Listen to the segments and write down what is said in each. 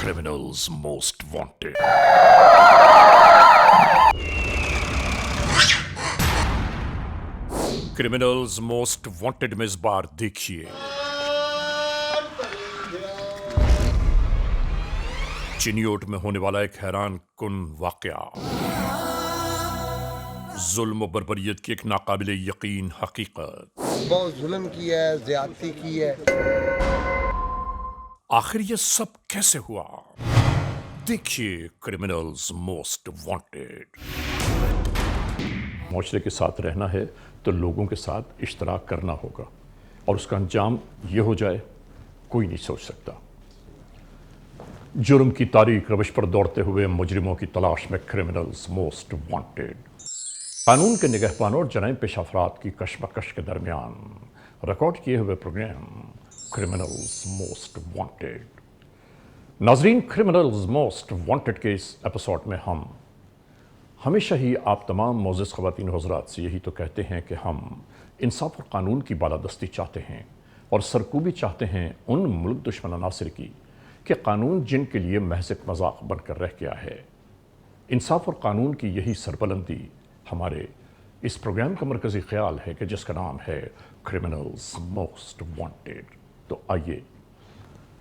Criminals Most Wanted. Criminals most wanted में इस बार देखिए चिनियोट में होने वाला एक हैरान कुन वाकया, जुल्म और बर्बरियत की एक नाकाबिले यकीन हकीकत। बहुत जुल्म किया है, ज्यादती की है। आखिर ये सब कैसे हुआ? देखिए क्रिमिनल्स मोस्ट वांटेड। मुआशरे के साथ रहना है तो लोगों के साथ इश्तराक करना होगा, और उसका अंजाम ये हो जाए कोई नहीं सोच सकता। जुर्म की तारीख रविश पर दौड़ते हुए मुजरिमों की तलाश में क्रिमिनल्स मोस्ट वांटेड। कानून के निगहबानों और जराइम पेश अफराद की कशमकश के दरमियान रिकॉर्ड किए हुए प्रोग्राम क्रिमिनल्स मोस्ट वांटेड। नाजरीन, क्रिमिनल्स मोस्ट वांटेड के इस एपिसोड में हम हमेशा ही आप तमाम मोअज़्ज़िज़ ख़वातीन हज़रात से यही तो कहते हैं कि हम इंसाफ और कानून की बालादस्ती चाहते हैं और सरकूबी चाहते हैं उन मुल्क दुश्मन अनासिर की कि कानून जिनके लिए महज़ एक मजाक बनकर रह गया है। इंसाफ और कानून की यही सरबलंदी हमारे इस प्रोग्राम का मरकज़ी ख्याल है कि जिसका नाम है क्रिमिनल्स मोस्ट वांटेड। तो आइए,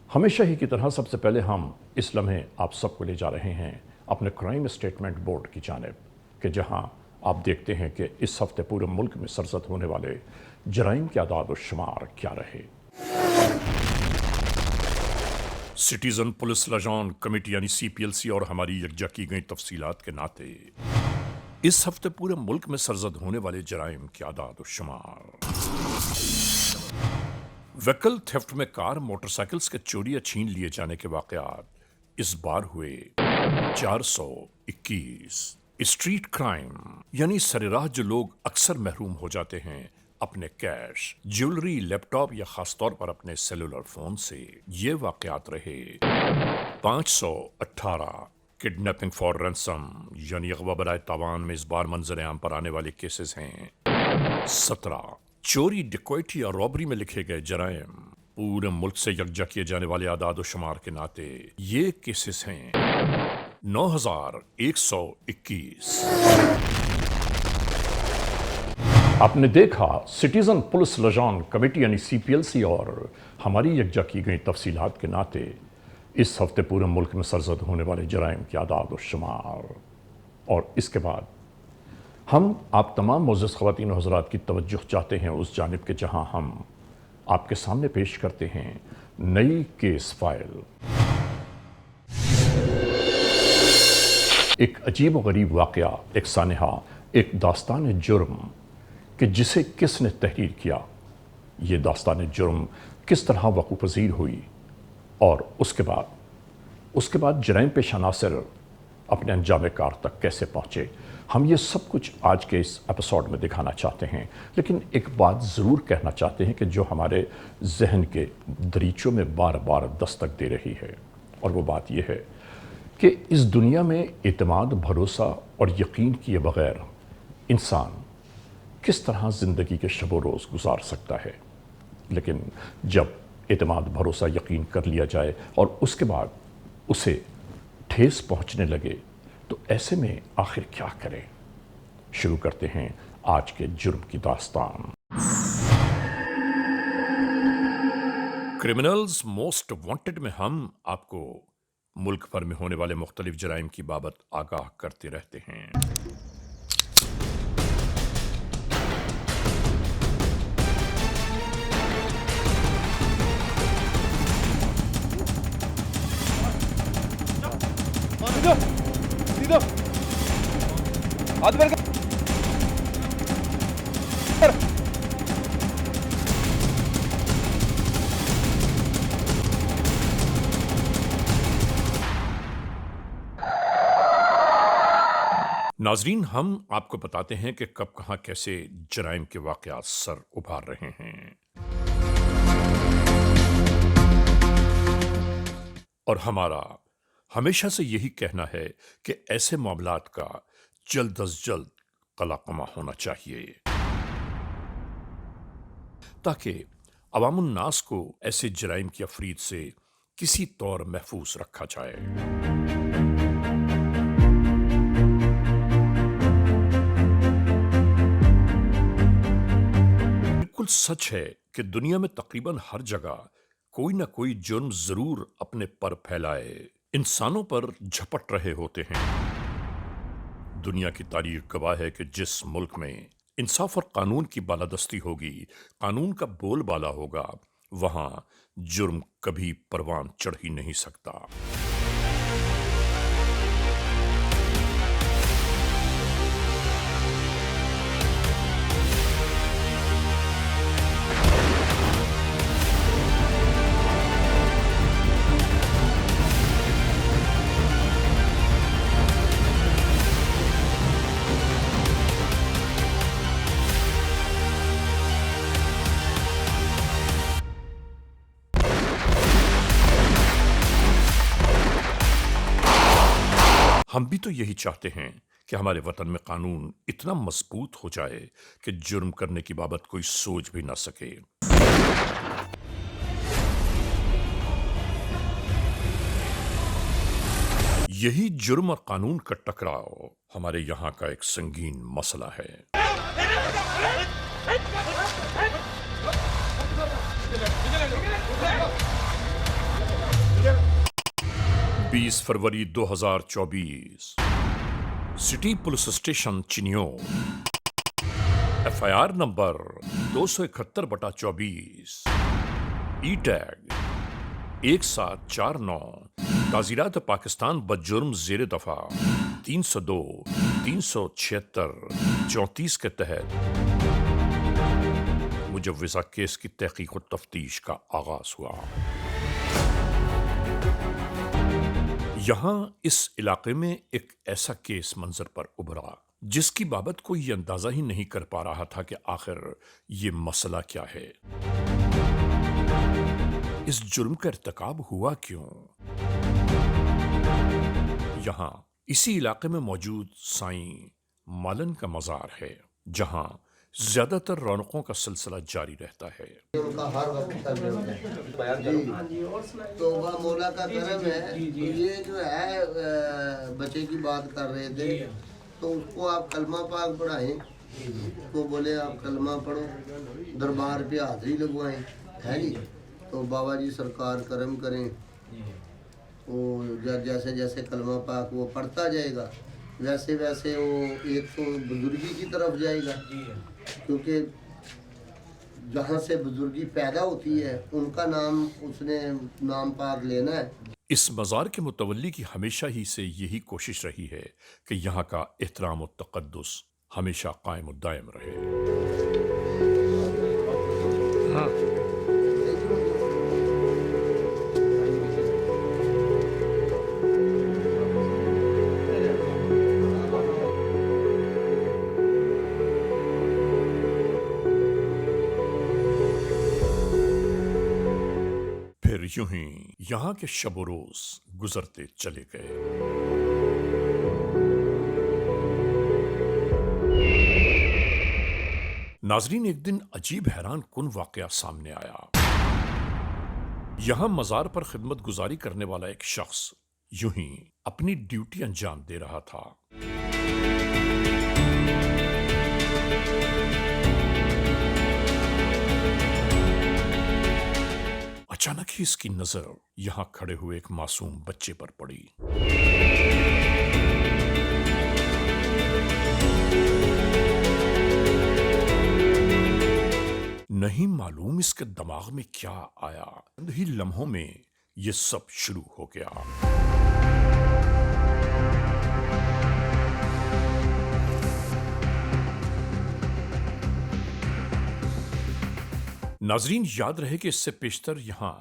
हमेशा ही की तरह सबसे पहले हम इस लम्हे आप सबको ले जा रहे हैं अपने क्राइम स्टेटमेंट बोर्ड की जानिब, कि जहां आप देखते हैं कि इस हफ्ते पूरे मुल्क में सरजद होने वाले जराइम के आदाद और शुमार क्या रहे। सिटीजन पुलिस लजान कमेटी यानी CPLC और हमारी यकजा की गई तफसीलात के नाते इस हफ्ते पूरे मुल्क में सरजद होने वाले जराइम के आदाद और शुमार। व्हीकल थेफ्ट में कार मोटरसाइकिल्स के चोरी या छीन लिए जाने के वाकयात इस बार हुए 421। स्ट्रीट क्राइम यानी सरेराह जो लोग अक्सर महरूम हो जाते हैं अपने कैश, ज्वेलरी, लैपटॉप या खासतौर पर अपने सेलुलर फोन से, ये वाकयात रहे 518। किडनैपिंग फॉर रैंसम यानी अगवा बराए तावान में इस बार मंजर आम पर आने वाले केसेस हैं 17। चोरी, डिकॉइटी और रॉबरी में लिखे गए जराइम पूरे मुल्क से यकजा किए जाने वाले आदाद और शुमार के नाते ये केसेस हैं 9121। आपने देखा सिटीजन पुलिस लजान कमेटी यानी CPLC और हमारी यकजा की गई तफसीलात के नाते इस हफ्ते पूरे मुल्क में सरजद होने वाले जराइम के आदाद और शुमार। और इसके बाद हम आप तमाम मोअज़्ज़िज़ ख़वातीन और हज़रात की तवज्जुह चाहते हैं उस जानिब के जहां हम आपके सामने पेश करते हैं नई केस फाइल। एक अजीब व गरीब वाक़या, एक सानहा, एक दास्तान जुर्म कि जिसे किसने तहरीर किया, ये दास्तान जुर्म किस तरह वक़ूफ़ पज़ीर हुई और उसके बाद जराइम पेश अनासिर अपने अंजाम कार तक कैसे पहुँचे, हम ये सब कुछ आज के इस एपिसोड में दिखाना चाहते हैं। लेकिन एक बात ज़रूर कहना चाहते हैं कि जो हमारे जहन के दरीचों में बार बार दस्तक दे रही है, और वो बात यह है कि इस दुनिया में एतमाद, भरोसा और यकीन किए बग़ैर इंसान किस तरह ज़िंदगी के शब व रोज़ गुजार सकता है। लेकिन जब एतमाद, भरोसा, यकीन कर लिया जाए और उसके बाद उसे ठेस पहुंचने लगे, तो ऐसे में आखिर क्या करें। शुरू करते हैं आज के जुर्म की दास्तान। क्रिमिनल्स मोस्ट वांटेड में हम आपको मुल्क भर में होने वाले मुख्तलिफ जराइम की बाबत आगाह करते रहते हैं। सीधा हाथ बढ़ कर। नाजरीन, हम आपको बताते हैं कि कब कहां कैसे जराइम के वाकयात सर उभार रहे हैं, और हमारा हमेशा से यही कहना है कि ऐसे मामलात का जल्द अज जल्द कलाकमा होना चाहिए ताकि अवामुन्नास को ऐसे जराइम की अफरीद से किसी तौर महफूज रखा जाए। बिल्कुल सच है कि दुनिया में तकरीबन हर जगह कोई ना कोई जुर्म जरूर अपने पर फैलाए इंसानों पर झपट रहे होते हैं। दुनिया की तारीख गवाह है कि जिस मुल्क में इंसाफ और कानून की बालादस्ती होगी, कानून का बोलबाला होगा, वहां जुर्म कभी परवान चढ़ ही नहीं सकता। हम भी तो यही चाहते हैं कि हमारे वतन में कानून इतना मजबूत हो जाए कि जुर्म करने की बाबत कोई सोच भी ना सके। यही जुर्म और कानून का टकराव हमारे यहां का एक संगीन मसला है। 20 फरवरी 2024 city police station Chiniot, FIR नंबर 271/24, ई टैग 1749, ताज़ीरात पाकिस्तान बजुर्म ज़ेर दफा 302, 376, 34 के तहत मुजव्वज़ा केस की तहकीक और तफ्तीश का आगाज हुआ। यहां इस इलाके में एक ऐसा केस मंजर पर उभरा जिसकी बाबत कोई अंदाजा ही नहीं कर पा रहा था कि आखिर ये मसला क्या है, इस जुर्म का इर्तिकाब हुआ क्यों। यहां इसी इलाके में मौजूद साईं मालन का मजार है, जहां ज्यादातर रौनकों का सिलसिला जारी रहता है। उनका हर वक्त तब होता है जी, तो वह मौला का करम है। तो ये जो है बच्चे की बात कर रहे थे, तो उसको आप कलमा पाक पढ़ाएं, तो बोले आप कलमा पढ़ो, दरबार पे हाजिरी लगवाएं, है जी। तो बाबा जी सरकार करम करें, वो जैसे जैसे कलमा पाक वो पढ़ता जाएगा, वैसे वैसे वो एक तो बुजुर्गी की तरफ जाएगा, क्योंकि जहाँ से बुजुर्गी पैदा होती है उनका नाम उसने नाम पाक लेना है। इस मज़ार के मुतवल्ली की हमेशा ही से यही कोशिश रही है कि यहाँ का एहतराम और तक़द्दुस हमेशा कायम और दायम रहे। फिर यूं ही यहाँ के शब रोज गुजरते चले गए। नाजरीन, एक दिन अजीब हैरान कुन वाकया सामने आया। यहां मजार पर खिदमत गुजारी करने वाला एक शख्स यूं ही अपनी ड्यूटी अंजाम दे रहा था। अचानक ही इसकी नजर यहां खड़े हुए एक मासूम बच्चे पर पड़ी। नहीं मालूम इसके दिमाग में क्या आया, चंद ही लम्हों में यह सब शुरू हो गया। नाजरीन, याद रहे कि इससे पेशतर यहां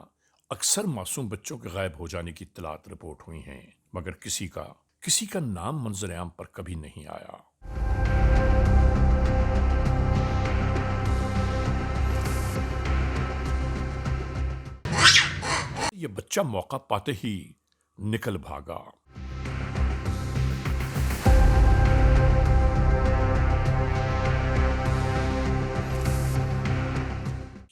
अक्सर मासूम बच्चों के गायब हो जाने की इत्तलात रिपोर्ट हुई हैं, मगर किसी का नाम मंजर आम पर कभी नहीं आया। यह बच्चा मौका पाते ही निकल भागा।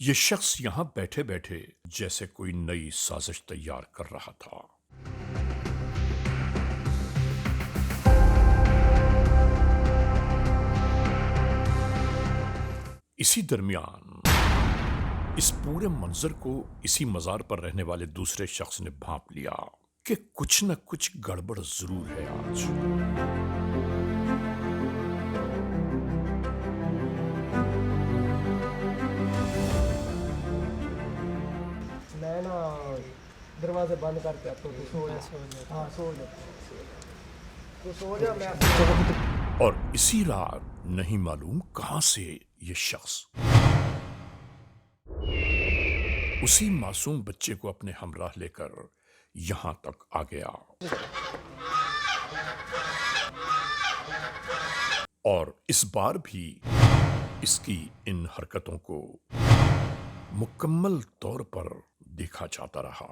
ये शख्स यहां बैठे बैठे जैसे कोई नई साजिश तैयार कर रहा था। इसी दरमियान इस पूरे मंजर को इसी मजार पर रहने वाले दूसरे शख्स ने भांप लिया कि कुछ न कुछ गड़बड़ जरूर है आज। मैं ना दरवाजे बंद करके आपको तू सो जा। हाँ सो जा, तू सो जा। मैं और इसी रात नहीं मालूम कहां से ये शख्स उसी मासूम बच्चे को अपने हमराह लेकर यहां तक आ गया और इस बार भी इसकी इन हरकतों को मुकम्मल तौर पर देखा जाता रहा।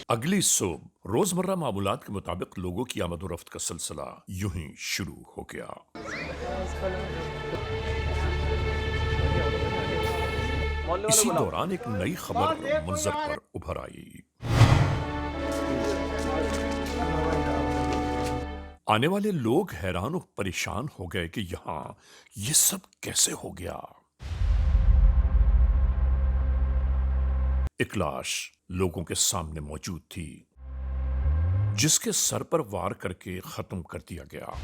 अगली सुबह रोजमर्रा मामूलात के मुताबिक लोगों की आमदोरफ्त का सिलसिला यूं ही शुरू हो गया। इसी दौरान एक नई खबर मंजर पर उभर आई। आने वाले लोग हैरान और परेशान हो गए कि यहां ये सब कैसे हो गया। एक लाश लोगों के सामने मौजूद थी जिसके सर पर वार करके खत्म कर दिया गया।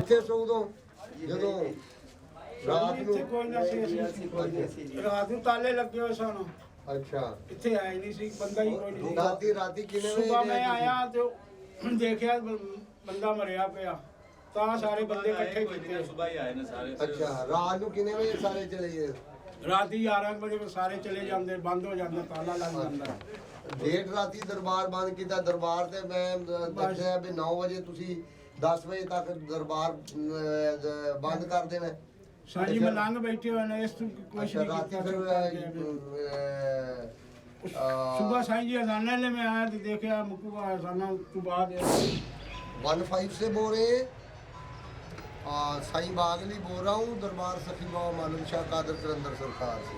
ਇੱਥੇ ਸੌਂ ਦੋ ਜਦੋਂ ਰਾਤ ਨੂੰ ਕੋਈ ਨਾ ਸੀ ਰਾਤ ਨੂੰ ਤਾਲੇ ਲੱਗੇ ਹੋਏ ਸਨ। ਅੱਛਾ ਇੱਥੇ ਆਏ ਨਹੀਂ ਸੀ, ਬੰਦਾ ਹੀ ਕੋਈ ਨਹੀਂ। ਰਾਤੀ ਕਿੰਨੇ ਵਜੇ ਸੁਬਹ ਮੈਂ ਆਇਆ ਤੇ ਦੇਖਿਆ ਬੰਦਾ ਮਰਿਆ ਪਿਆ, ਤਾਂ ਸਾਰੇ ਬੰਦੇ ਇਕੱਠੇ ਕੀਤੇ। ਸੁਬਹ ਹੀ ਆਏ ਨੇ ਸਾਰੇ। ਅੱਛਾ ਰਾਤ ਨੂੰ ਕਿੰਨੇ ਵਜੇ ਸਾਰੇ ਚਲੇ ਗਏ? ਰਾਤੀ 11 ਵਜੇ ਸਾਰੇ ਚਲੇ ਜਾਂਦੇ, ਬੰਦ ਹੋ ਜਾਂਦਾ, ਤਾਲਾ ਲੱਗ ਜਾਂਦਾ। ਲੇਟ ਰਾਤੀ ਦਰਬਾਰ ਬੰਦ ਕੀਤਾ। ਦਰਬਾਰ ਤੇ ਮੈਂ ਦੱਸਿਆ ਵੀ 9 ਵਜੇ ਤੁਸੀਂ 10 ਵਜੇ ਤੱਕ ਦਰਬਾਰ ਬੰਦ ਕਰ ਦੇਣਾ। ਸਾਜੀ ਮਲੰਗ ਬੈਠੇ ਹੋਏ ਨੇ, ਇਸ ਤੋਂ ਕੁਛ ਅੱਛਾ ਨਹੀਂ ਰਾਤੀ ਕੀਤਾ। ਫਿਰ सुबह साईं जी अजाने ले में आया तो देखा मुकुआ अजाना तो बाद 15 से बोल रहे हैं। साईं बागली बोल रहा हूँ, दरबार सखी बाबा मालूम शाह कादर करंदर सरकार से।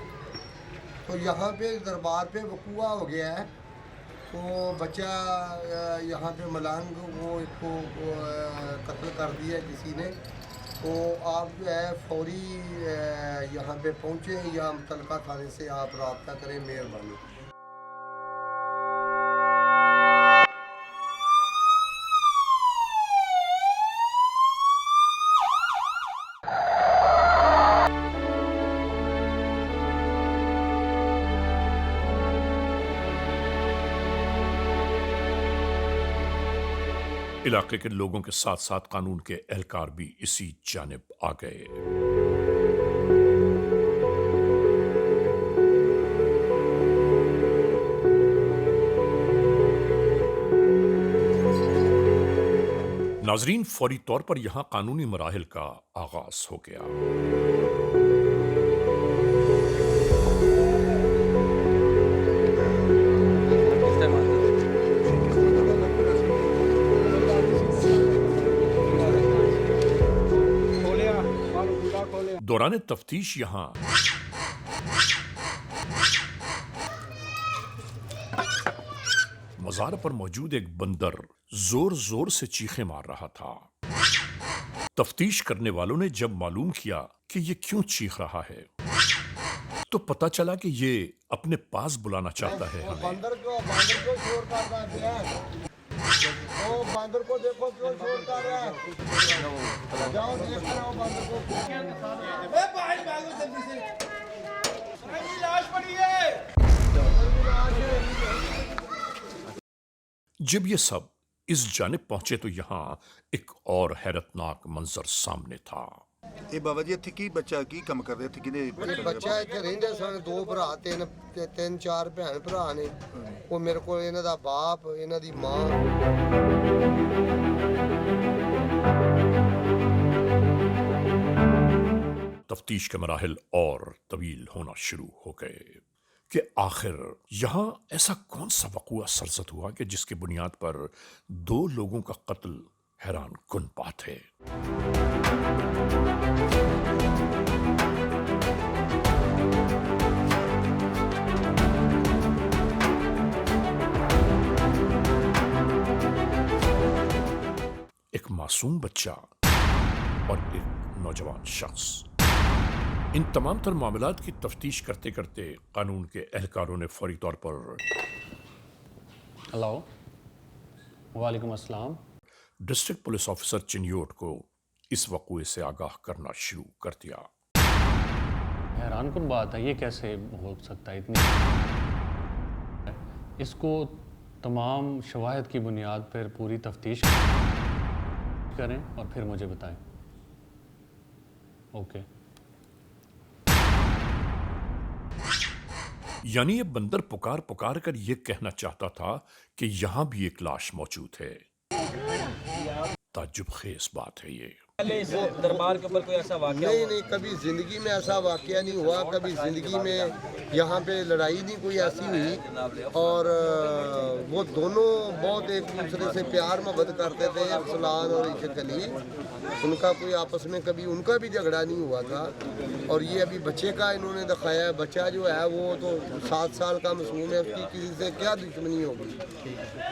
तो यहाँ पे दरबार पे वकूआ हो गया है। तो बच्चा यहाँ पे मलंग वो इसको कत्ल कर दिया किसी ने। तो आप जो है फौरी यहाँ पे पहुँचे या मुतलका थाने से आप रब्ता करें, मेहरबानी। इलाके के लोगों के साथ साथ कानून के एहलकार भी इसी जानिब आ गए। नाजरीन, फौरी तौर पर यहां कानूनी मराहिल का आगाज हो गया। दौरान तफ्तीश यहां मजार पर मौजूद एक बंदर जोर जोर से चीखें मार रहा था। तफ्तीश करने वालों ने जब मालूम किया कि ये क्यों चीख रहा है तो पता चला कि ये अपने पास बुलाना चाहता है हमें। बंदर को शोर कर रहा है। ओ बंदर को देखो क्यों शोर कर रहा है। जाओ देख रहा हो बंदर को। ए बाहर भागो जल्दी से, मेरी लाश पड़ी है। जब ये सब इस जानिब पहुंचे तो यहां एक और हैरतनाक मंजर सामने था। ਇਹ ਬਾਬਾ ਜੀ ਇੱਥੇ ਕੀ ਬੱਚਾ ਕੀ ਕੰਮ ਕਰਦੇ ਇੱਥੇ ਕਿਹਦੇ ਇਹ ਬੱਚਾ ਇੱਥੇ ਰਹਿੰਦੇ ਸਨ, 2 ਭਰਾ, 3-4 ਭੈਣ ਭਰਾ ਨੇ। ਉਹ ਮੇਰੇ ਕੋਲ ਇਹਨਾਂ ਦਾ ਬਾਪ, ਇਹਨਾਂ ਦੀ ਮਾਂ। तफ्तीश के मराहिल और तवील होना शुरू हो गए कि आखिर यहाँ ऐसा कौन सा वक़ुआ सरजद हुआ कि जिसकी बुनियाद पर 2 लोगों का कत्ल हैरान कुन बात है। एक मासूम बच्चा और एक नौजवान शख्स। इन तमाम तर मामलात की तफ्तीश करते करते कानून के एहलकारों ने फौरी तौर पर हेलो, वालेकुम अस्सलाम। डिस्ट्रिक्ट पुलिस ऑफिसर चिन्योट को इस वक़ुए से आगाह करना शुरू कर दिया। हैरान कुन बात है, ये कैसे हो सकता है? इतनी इसको तमाम शवाहिद की बुनियाद पर पूरी तफ्तीश करें और फिर मुझे बताएं। ओके। यानी ये बंदर पुकार पुकार कर ये कहना चाहता था कि यहां भी एक लाश मौजूद है। ताज्जुब खेज बात है ये। दरबार के ऊपर कोई ऐसा वाक़या नहीं, कभी ज़िंदगी में ऐसा वाक़या नहीं हुआ। कभी ज़िंदगी में यहाँ पे लड़ाई नहीं कोई ऐसी हुई। और वो दोनों बहुत एक दूसरे से प्यार मोहब्बत करते थे, अरसलान और इशक अली। उनका कोई आपस में कभी उनका भी झगड़ा नहीं हुआ था। और ये अभी बच्चे का इन्होंने दिखाया है। बच्चा जो है वो तो 7 साल का मासूम है, उसकी किसी से क्या दुश्मनी होगी?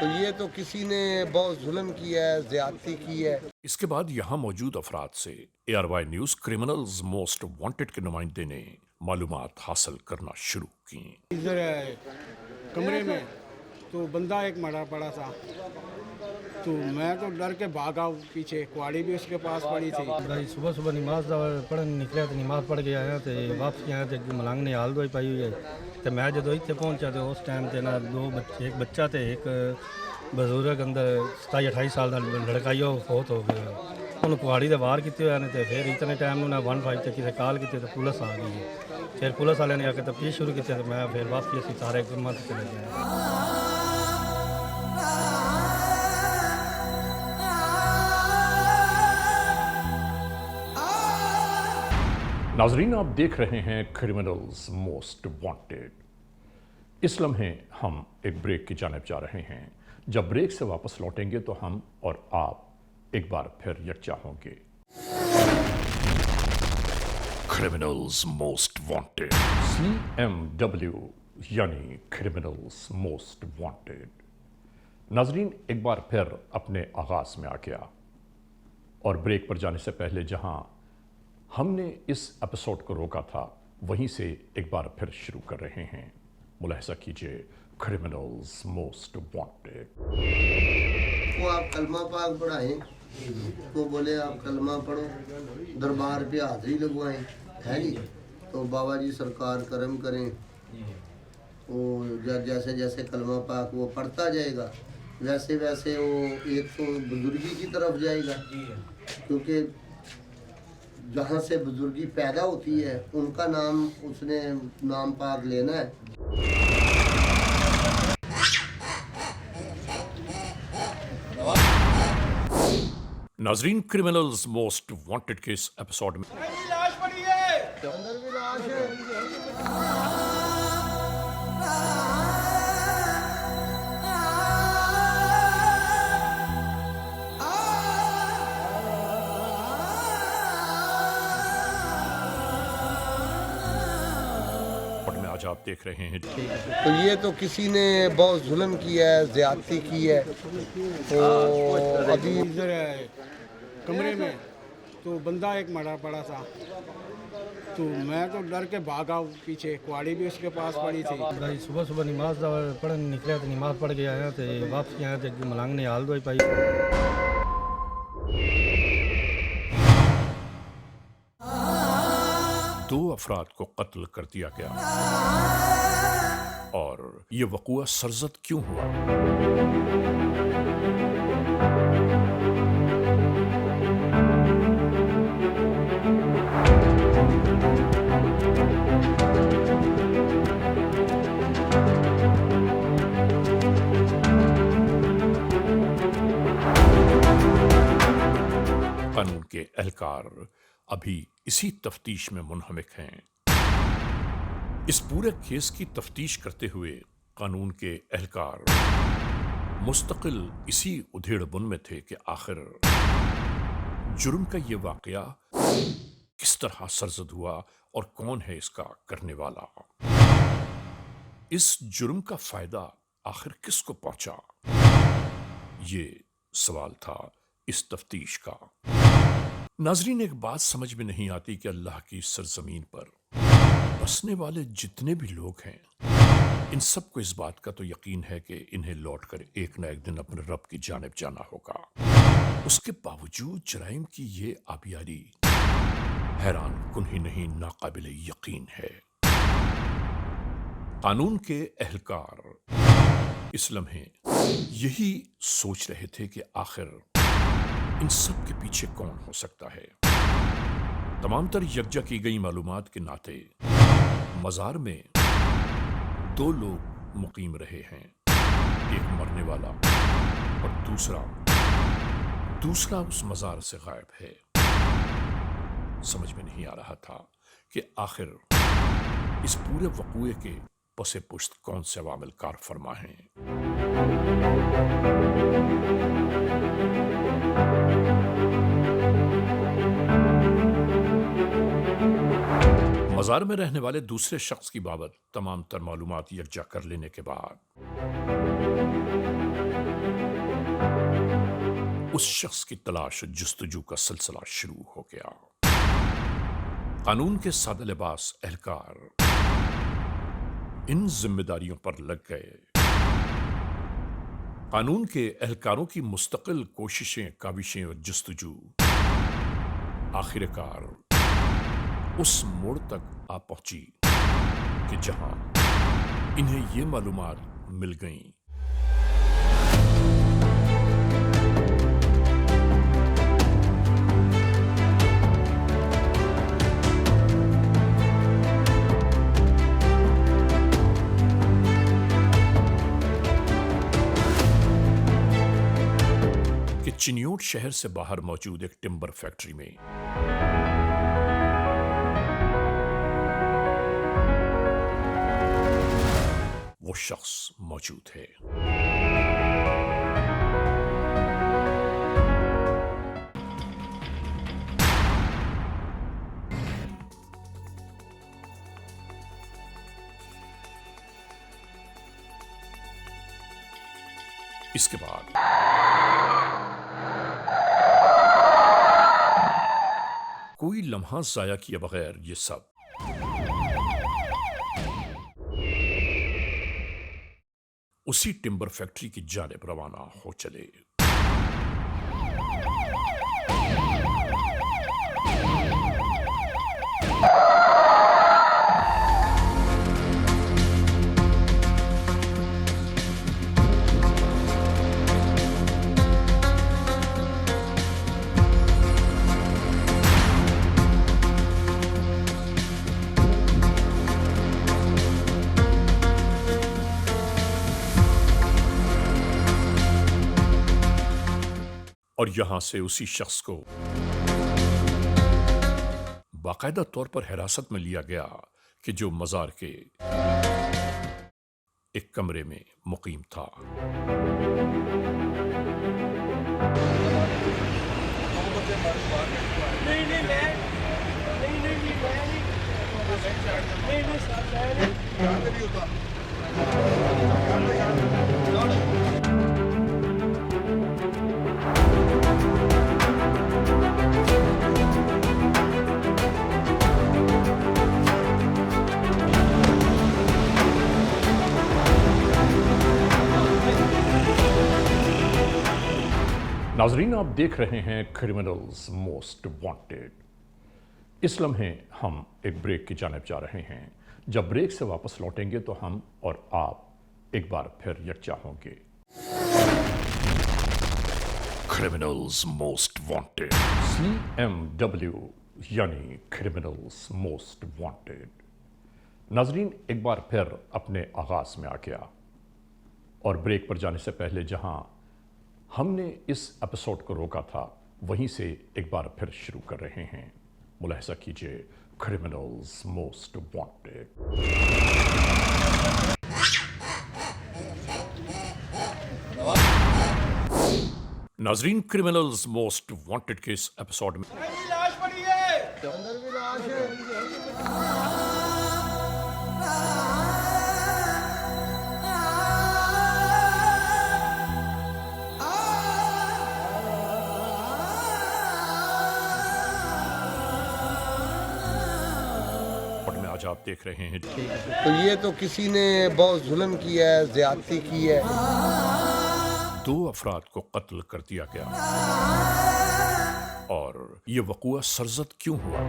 तो ये तो किसी ने बहुत जुल्म किया है, ज़्यादती की है। इसके बाद यहाँ मौजूद अफराद से ARY news criminals most wanted के नुमाइंदे ने मालूमात हासिल करना शुरू की। इधर कमरे में तो बंदा एक मरा पड़ा था, तो मैं तो डर के भागा पीछे। कुआड़ी भी उसके पास पड़ी थी। भाई सुबह सुबह नमाज पढ़न निकलिया तो नमाज पढ़ के आया तो वापसी आया तो मलंग ने हाल दवाई पाई हुई है। तो मैं जो इतने पहुंचा तो उस टाइम से ना 2 बच्चे, एक बच्चा तो एक बजुर्ग अंदर 27-28 साल का लड़का ही फौत हो गया। उन्होंने कुआड़ी के बाहर किए हुए तो फिर इतने टाइम उन्हें 15 तक किसी कॉल की तो पुलिस आ गई है। फिर पुलिस वाले ने आके तफ्तीश शुरू की तो मैं फिर वापसी असी सारे गुरमा से चले गए। नाजरीन, आप देख रहे हैं क्रिमिनल्स मोस्ट वांटेड। इस लम्हे हम एक ब्रेक की जानिब जा रहे हैं। जब ब्रेक से वापस लौटेंगे तो हम और आप एक बार फिर यकजा होंगे। क्रिमिनल्स मोस्ट वांटेड, CMW यानी क्रिमिनल्स मोस्ट वांटेड। नाजरीन, एक बार फिर अपने आगाज में आ गया और ब्रेक पर जाने से पहले जहां हमने इस एपिसोड को रोका था वहीं से एक बार फिर शुरू कर रहे हैं। मुलाहिजा कीजिए क्रिमिनल्स मोस्ट वांटेड। वो आप कलमा पाक पढ़ाएं, वो बोले आप कलमा पढ़ो, दरबार पे हाजिरी लगवाएं, है जी। तो बाबा जी सरकार करम करें, वो जैसे जैसे कलमा पाक वो पढ़ता जाएगा वैसे वैसे वो एक तो बुजुर्गी की तरफ जाएगा। क्योंकि जहाँ से बुजुर्गी पैदा होती है उनका नाम उसने नाम पाक लेना है। नाजरीन, क्रिमिनल्स मोस्ट वांटेड के इस एपिसोड में लाश पड़ी है। अंदर भी लाश है। आज आप देख रहे हैं। तो ये तो किसी ने बहुत जुल्म किया है, ज़्यादती की है। तो अभी इधर कमरे में तो बंदा एक मरा पड़ा था, तो मैं तो डर के भागा पीछे। कुआड़ी भी उसके पास पड़ी थी। भाई सुबह सुबह नमाज पढ़न निकलिया तो नमाज पढ़ के आया तो वापसी आया तो मलंग ने हाल दवाई पाई। 2 अफराद को कत्ल कर दिया गया। और ये वक़ुआ सरजद क्यों हुआ? के एहलकार अभी इसी तफ्तीश में मुनहमिक हैं। इस पूरे केस की तफ्तीश करते हुए कानून के एहलकार मुस्तकिल इसी उधेड़-बुन में थे कि आखिर जुर्म का ये वाकया किस तरह सरजद हुआ और कौन है इसका करने वाला। इस जुर्म का फायदा आखिर किसको पहुंचा, ये सवाल था इस तफ्तीश का। नाजरीन, एक बात समझ में नहीं आती कि अल्लाह की सरजमीन पर बसने वाले जितने भी लोग हैं, इन सबको इस बात का तो यकीन है कि इन्हें लौटकर एक न एक दिन अपने रब की जानिब जाना होगा। उसके बावजूद जराइम की ये आबियारी हैरान कुन ही नहीं, नाकाबिल यकीन है। कानून के एहलकार इस लम्हे यही सोच रहे थे कि आखिर इन सब के पीछे कौन हो सकता है। तमाम तर यकजा की गई मालूमात के नाते मजार में 2 लोग मुकीम रहे हैं, एक मरने वाला और दूसरा उस मजार से गायब है। समझ में नहीं आ रहा था कि आखिर इस पूरे वक़ूए के पसे पुश्त कौन से अवामिल कार फरमा हैं। मजार में रहने वाले दूसरे शख्स की बाबत तमाम तर मालूमात यकजा कर लेने के बाद उस शख्स की तलाश जुस्तजू का सिलसिला शुरू हो गया। कानून के सादा लिबास एहलकार इन जिम्मेदारियों पर लग गए। कानून के एहलकारों की मुस्तकिल कोशिशें, काविशें और जुस्तजू आखिरकार उस मोड़ तक आ पहुंची कि जहां इन्हें ये मालूमात मिल गईं कि चिनियोट शहर से बाहर मौजूद एक टिम्बर फैक्ट्री में वो शख्स मौजूद है। इसके बाद कोई लम्हा जाया किए बगैर ये सब उसी टिम्बर फैक्ट्री की जानिब रवाना हो चले। और यहां से उसी शख्स को बाकायदा तौर पर हिरासत में लिया गया कि जो मजार के एक कमरे में मुकीम था। नाजरीन, आप देख रहे हैं क्रिमिनल्स मोस्ट वांटेड। इस लम्हे हम एक ब्रेक की जानिब जा रहे हैं। जब ब्रेक से वापस लौटेंगे तो हम और आप एक बार फिर यकजा होंगे। क्रिमिनल्स मोस्ट वांटेड, CMW यानी क्रिमिनल्स मोस्ट वांटेड। नाजरीन, एक बार फिर अपने आगाज में आ गया और ब्रेक पर जाने से पहले जहां हमने इस एपिसोड को रोका था वहीं से एक बार फिर शुरू कर रहे हैं। मुलाहिजा कीजिए क्रिमिनल्स मोस्ट वांटेड। नाजरीन, क्रिमिनल्स मोस्ट वांटेड के इस एपिसोड में आज आप देख रहे हैं तो ये तो किसी ने बहुत जुल्म किया है, ज्यादती की है। 2 अफराद को कत्ल कर दिया गया। और ये वक़ूआ सरजद क्यों हुआ?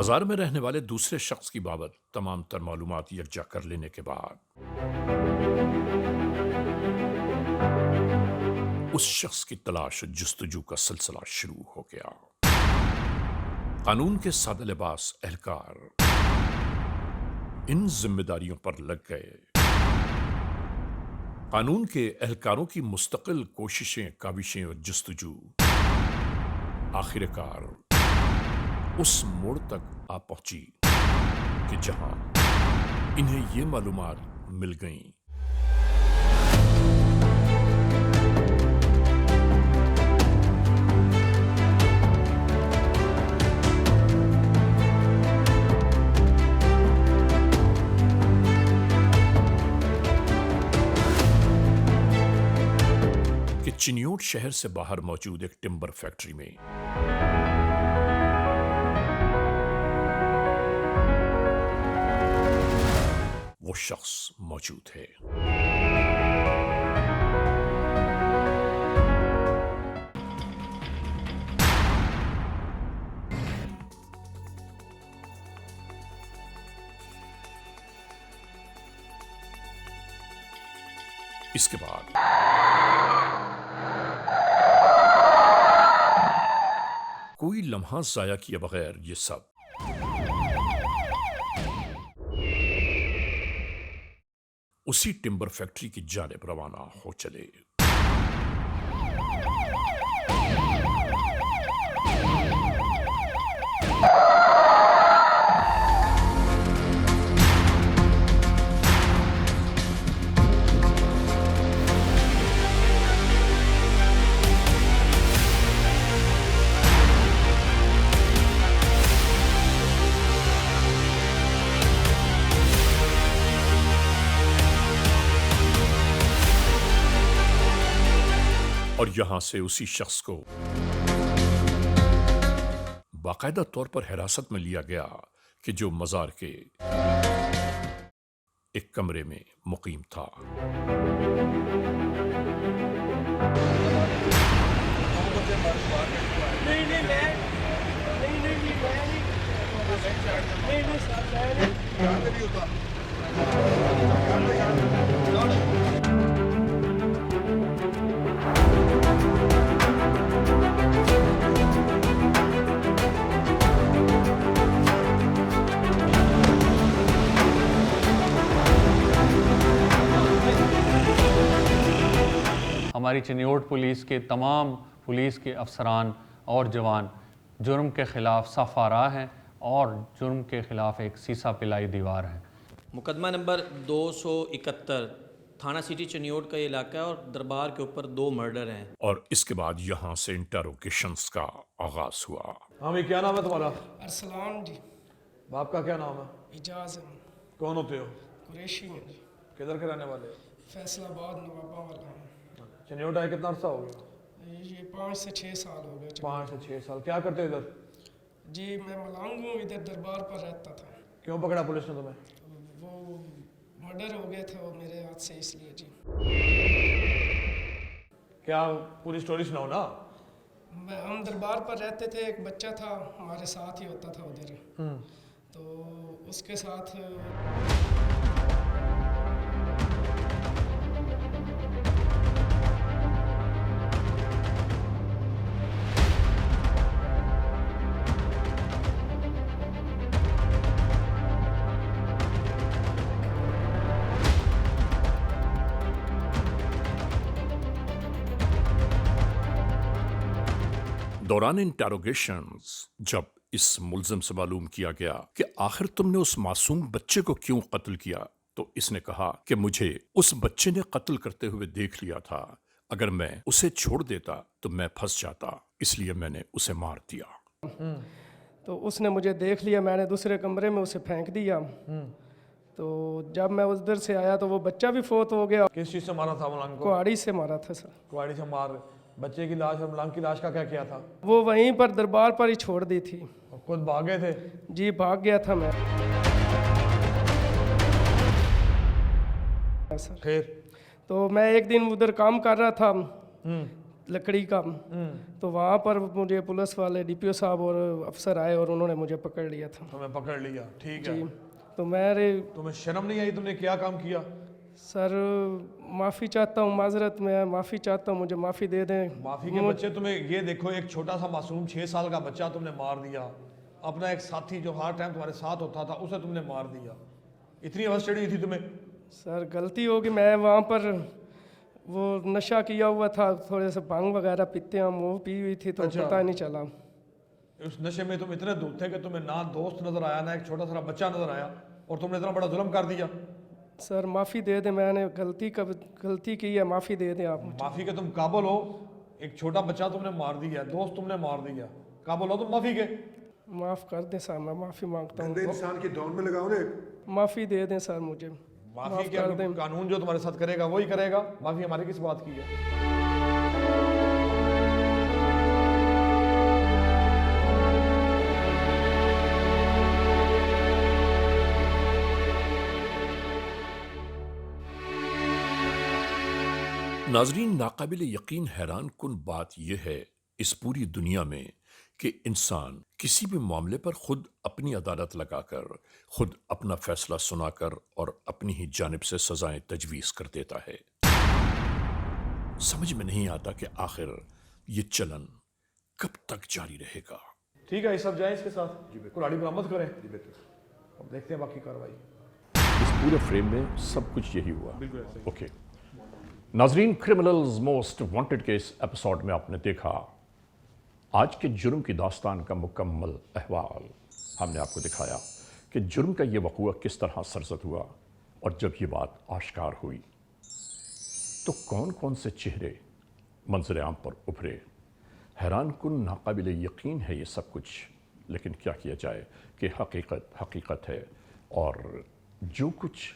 मज़ार में रहने वाले दूसरे शख्स की बाबत तमाम तर मालूमात यकजा कर लेने के बाद उस शख्स की तलाश जुस्तजू का सिलसिला शुरू हो गया। कानून के सादा लिबास एहलकार इन जिम्मेदारियों पर लग गए। कानून के एहलकारों की मुस्तकिल कोशिशें, काविशें और जुस्तजू आखिरकार उस मोड़ तक आ पहुंची कि जहां इन्हें ये मालूमात मिल गईं कि चिनियोट शहर से बाहर मौजूद एक टिम्बर फैक्ट्री में वो शख्स मौजूद है। इसके बाद कोई लम्हा जाया किए बगैर ये सब उसी टिम्बर फैक्ट्री की जानिब रवाना हो चले। और यहां से उसी शख्स को बाकायदा तौर पर हिरासत में लिया गया कि जो मजार के एक कमरे में मुकीम था। हमारी चिनियोट पुलिस के तमाम पुलिस के अफसरान और जवान जुर्म के ख़िलाफ़ सफ़ारा हैं और जुर्म के ख़िलाफ़ एक सीसा पिलाई दीवार है। मुकदमा नंबर 271 थाना सिटी चिनियोट का ये इलाका है और दरबार के ऊपर 2 मर्डर हैं। और इसके बाद यहाँ से इंटरोगेशंस का आगाज हुआ। हाँ भाई, क्या नाम है तुम्हारा? अरसलान जी। बाप का क्या नाम है? इजाज़ कौन होते हो? कुरैशी हैं जी। किधर के रहने वाले? फैसलाबाद नवाबा वाला है। चिनियोट आए कितना अर्सा हो गया? ये 5 से 6 साल हो गए। 5 से 6 साल। क्या करते इधर? जी मैं मलांग हूँ, इधर दरबार पर रहता था। क्यों पकड़ा पुलिस ने तुम्हें? वो मर्डर हो गया था वो मेरे हाथ से, इसलिए जी। क्या पूरी स्टोरी सुनाओ ना। हम दरबार पर रहते थे, एक बच्चा था हमारे साथ ही होता था उधर, तो उसके साथ दौरान इंटेरोगेशंस जब इस मुलजिम से मालूम किया गया कि आखिर तुमने उस मासूम बच्चे को क्यों कत्ल किया, तो इसने कहा कि मुझे उस बच्चे ने कत्ल करते हुए देख लिया था, अगर मैं उसे छोड़ देता तो मैं फंस जाता, इसलिए मैंने उसे मार दिया। तो उसने मुझे देख लिया, मैंने दूसरे कमरे में उसे फेंक दिया। तो जब मैं उधर से आया तो वो बच्चा भी फोत हो गया। किस चीज़ से मारा था मलांग को? कुहाड़ी से मारा था सर। कुहाड़ी से मार। बच्चे की लाश और मलांग की लाश का क्या किया था? वो वहीं पर दरबार पर ही छोड़ दी थी। और खुद भागे थे? जी भाग गया था मैं सर। फिर तो मैं एक दिन उधर काम कर रहा था लकड़ी का, तो वहाँ पर मुझे पुलिस वाले डीपीओ साहब और अफसर आए और उन्होंने मुझे पकड़ लिया था। तुम्हें पकड़ लिया, ठीक है। जी तो मेरे तुम्हें शर्म नहीं आई? तुमने क्या काम किया? सर माफ़ी चाहता हूँ, माजरत में माफ़ी चाहता हूँ, मुझे माफ़ी दे दें। माफी के बच्चे, तुम्हें ये देखो, एक छोटा सा मासूम 6 साल का बच्चा तुमने मार दिया, अपना एक साथी जो हर टाइम तुम्हारे साथ होता था उसे तुमने मार दिया, इतनी अवस्था चढ़ी थी तुम्हें? सर गलती होगी, मैं वहाँ पर वो नशा किया हुआ था, थोड़े से भांग वगैरह पीते हम, वो पी हुई थी तो अच्छा। पता ही नहीं चला। उस नशे में तुम इतने दूर थे कि तुम्हें ना दोस्त नजर आया ना एक छोटा सा बच्चा नजर आया, और तुमने इतना बड़ा जुल्म कर दिया। सर माफ़ी दे दें, मैंने गलती की है, माफ़ी दे दें आप मुझे। माफी के तुम काबिल हो? एक छोटा बच्चा तुमने मार दिया, दोस्त तुमने मार दिया, काबिल हो तुम माफी के? माफ़ कर दें सर, मैं माफ़ी मांगता हूँ। इंसान की धौन में लगाओ ने। माफ़ी दे दें सर मुझे, माफी माफ़ के कर दें। कानून जो तुम्हारे साथ करेगा वही करेगा, माफी हमारे किस बात की है? नाजरीन, नाकाबिल यकीन हैरान कुन बात यह है इस पूरी दुनिया में कि इंसान किसी भी मामले पर खुद अपनी अदालत लगाकर, खुद अपना फैसला सुनाकर और अपनी ही जानिब से सजाएं तजवीज कर देता है। समझ में नहीं आता कि आखिर ये चलन कब तक जारी रहेगा। ठीक है, ये सब जाए इसके साथ, कुल्हाड़ी बरामद करें, अब देखते हैं बाकी कार्रवाई। इस पूरे फ्रेम में सब कुछ यही हुआ। ओके नाजरीन, क्रिमिनल्स मोस्ट वांटेड के इस एपिसोड में आपने देखा आज के जुर्म की दास्तान का मुकम्मल अहवाल। हमने आपको दिखाया कि जुर्म का ये वक़ूआ किस तरह सरजद हुआ, और जब ये बात आश्कार हुई तो कौन कौन से चेहरे मंजर आम पर उभरे। हैरान कुन नाकाबिल यकीन है ये सब कुछ, लेकिन क्या किया जाए कि हकीकत हकीकत है, और जो कुछ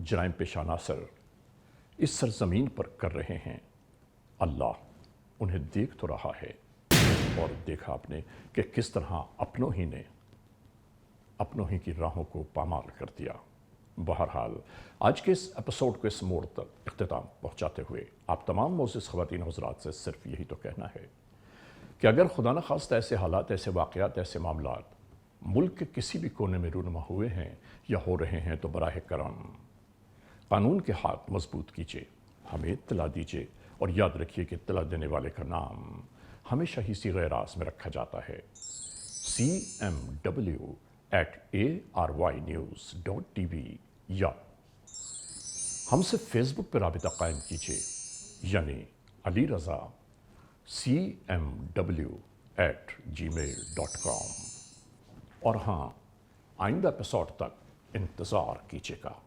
जराइम पेशा नासर इस सरजमीन पर कर रहे हैं, अल्लाह उन्हें देख तो रहा है। और देखा आपने कि किस तरह अपनों ही ने अपनों ही की राहों को पामाल कर दिया। बहरहाल आज के इस एपिसोड को इस मोड़ तक इख्तिताम पहुँचाते हुए आप तमाम मोअज़्ज़िज़ ख़वातीन हज़रात से सिर्फ यही तो कहना है कि अगर खुदा न खास्ता ऐसे हालात, ऐसे वाक़यात, ऐसे मामलात मुल्क के किसी भी कोने में रूनुमा हुए हैं या हो रहे हैं, तो बराह करम कानून के हाथ मजबूत कीजिए, हमें इत्तला दीजिए, और याद रखिए कि इत्तला देने वाले का नाम हमेशा ही सीग़े राज़ में रखा जाता है। cmw@arYnews.tv या हमसे फेसबुक पर राबिता कायम कीजिए, यानी अली रज़ा cmw@gmail.com। और हाँ, आइंदा एपिसोड तक इंतज़ार कीजिएगा।